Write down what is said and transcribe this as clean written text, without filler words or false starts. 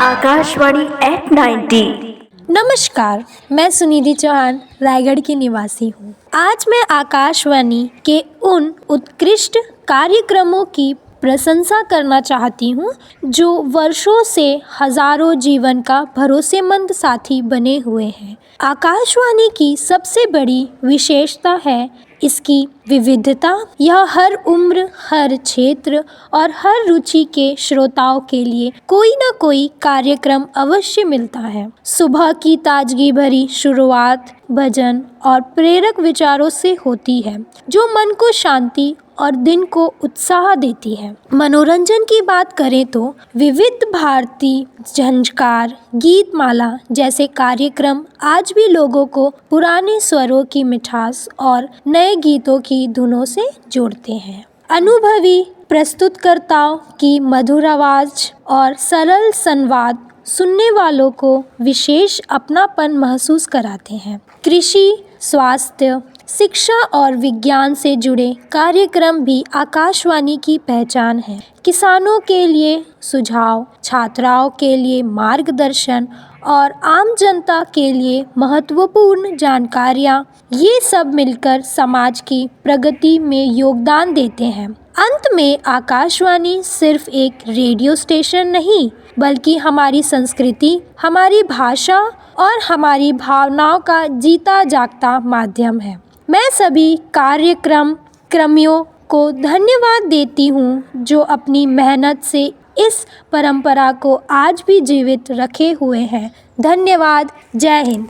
Akashvani eight 90। नमस्कार, मैं सुनिधि चौहान रायगढ़ की निवासी हूँ। आज मैं आकाशवाणी के उन उत्कृष्ट कार्यक्रमों की प्रशंसा करना चाहती हूँ जो वर्षों से हजारों जीवन का भरोसेमंद साथी बने हुए हैं। आकाशवाणी की सबसे बड़ी विशेषता है इसकी विविधता। यह हर उम्र, हर क्षेत्र और हर रुचि के श्रोताओं के लिए कोई न कोई कार्यक्रम अवश्य मिलता है। सुबह की ताजगी भरी शुरुआत भजन और प्रेरक विचारों से होती है जो मन को शांति और दिन को उत्साह देती है। मनोरंजन की बात करें तो विविध भारती, झंझकार, गीतमाला जैसे कार्यक्रम आज भी लोगों को पुराने स्वरों की मिठास और नए गीतों की धुनों से जोड़ते हैं। अनुभवी प्रस्तुतकर्ताओं की मधुर आवाज और सरल संवाद सुनने वालों को विशेष अपनापन महसूस कराते हैं। कृषि, स्वास्थ्य, शिक्षा और विज्ञान से जुड़े कार्यक्रम भी आकाशवाणी की पहचान है। किसानों के लिए सुझाव, छात्राओं के लिए मार्गदर्शन और आम जनता के लिए महत्वपूर्ण जानकारियाँ, ये सब मिलकर समाज की प्रगति में योगदान देते हैं। अंत में आकाशवाणी सिर्फ एक रेडियो स्टेशन नहीं, बल्कि हमारी संस्कृति, हमारी भाषा और हमारी भावनाओं का जीता जागता माध्यम है। मैं सभी कार्यक्रमियों को धन्यवाद देती हूँ जो अपनी मेहनत से इस परंपरा को आज भी जीवित रखे हुए हैं। धन्यवाद। जय हिंद।